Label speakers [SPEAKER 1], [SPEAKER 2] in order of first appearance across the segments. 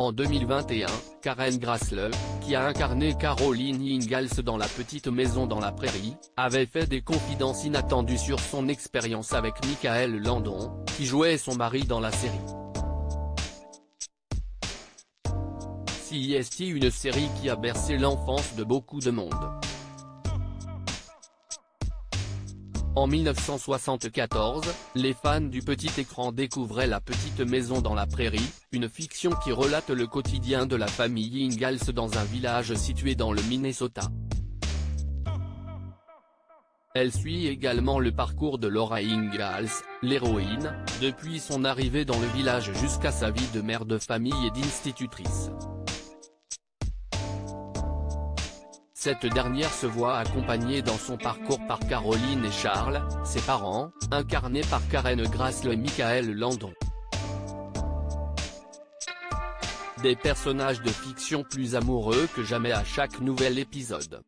[SPEAKER 1] En 2021, Karen Grassle, qui a incarné Caroline Ingalls dans La Petite Maison dans la Prairie, avait fait des confidences inattendues sur son expérience avec Michael Landon, qui jouait son mari dans la série. CIST, une série qui a bercé l'enfance de beaucoup de monde. En 1974, les fans du petit écran découvraient La Petite Maison dans la Prairie, une fiction qui relate le quotidien de la famille Ingalls dans un village situé dans le Minnesota. Elle suit également le parcours de Laura Ingalls, l'héroïne, depuis son arrivée dans le village jusqu'à sa vie de mère de famille et d'institutrice. Cette dernière se voit accompagnée dans son parcours par Caroline et Charles, ses parents, incarnés par Karen Grassle et Michael Landon. Des personnages de fiction plus amoureux que jamais à chaque nouvel épisode.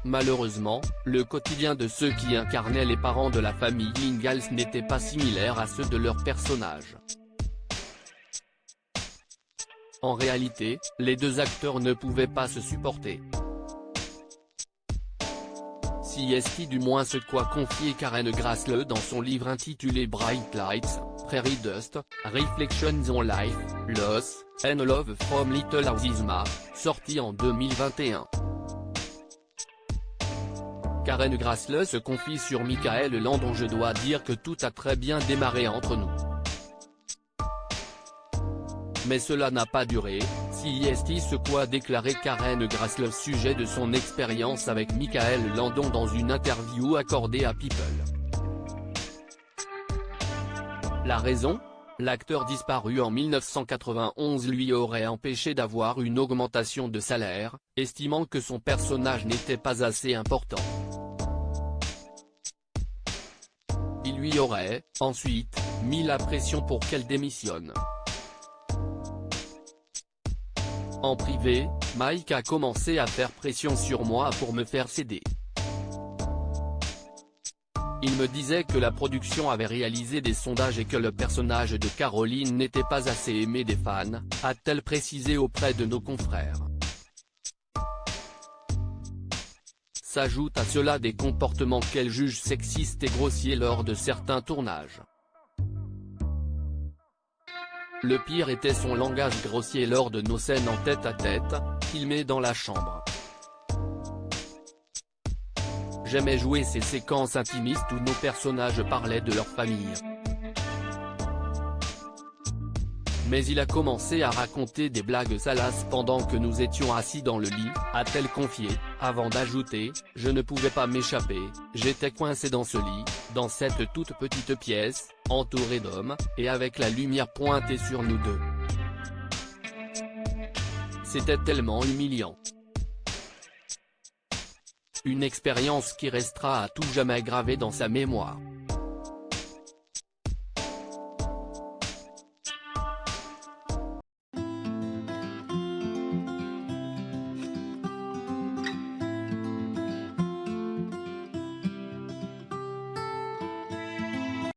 [SPEAKER 1] Malheureusement, le quotidien de ceux qui incarnaient les parents de la famille Ingalls n'était pas similaire à ceux de leurs personnages. En réalité, les deux acteurs ne pouvaient pas se supporter. CIST, du moins ce qu'a confié Karen Grassle dans son livre intitulé Bright Lights, Prairie Dust, Reflections on Life, Loss, and Love from Little Arizona, sorti en 2021. Karen Grassle se confie sur Michael Landon: je dois dire que tout a très bien démarré entre nous. Mais cela n'a pas duré, CIST, ce qu'a déclaré Karen Grassle au sujet de son expérience avec Michael Landon dans une interview accordée à People. La raison ? L'acteur disparu en 1991 lui aurait empêché d'avoir une augmentation de salaire, estimant que son personnage n'était pas assez important. Il lui aurait, ensuite, mis la pression pour qu'elle démissionne. En privé, Mike a commencé à faire pression sur moi pour me faire céder. Il me disait que la production avait réalisé des sondages et que le personnage de Caroline n'était pas assez aimé des fans, a-t-elle précisé auprès de nos confrères. S'ajoutent à cela des comportements qu'elle juge sexistes et grossiers lors de certains tournages. Le pire était son langage grossier lors de nos scènes en tête-à-tête, filmées dans la chambre. J'aimais jouer ces séquences intimistes où nos personnages parlaient de leur famille. Mais il a commencé à raconter des blagues salaces pendant que nous étions assis dans le lit, a-t-elle confié, avant d'ajouter: je ne pouvais pas m'échapper, j'étais coincé dans ce lit, dans cette toute petite pièce, entouré d'hommes, et avec la lumière pointée sur nous deux. C'était tellement humiliant. Une expérience qui restera à tout jamais gravée dans sa mémoire.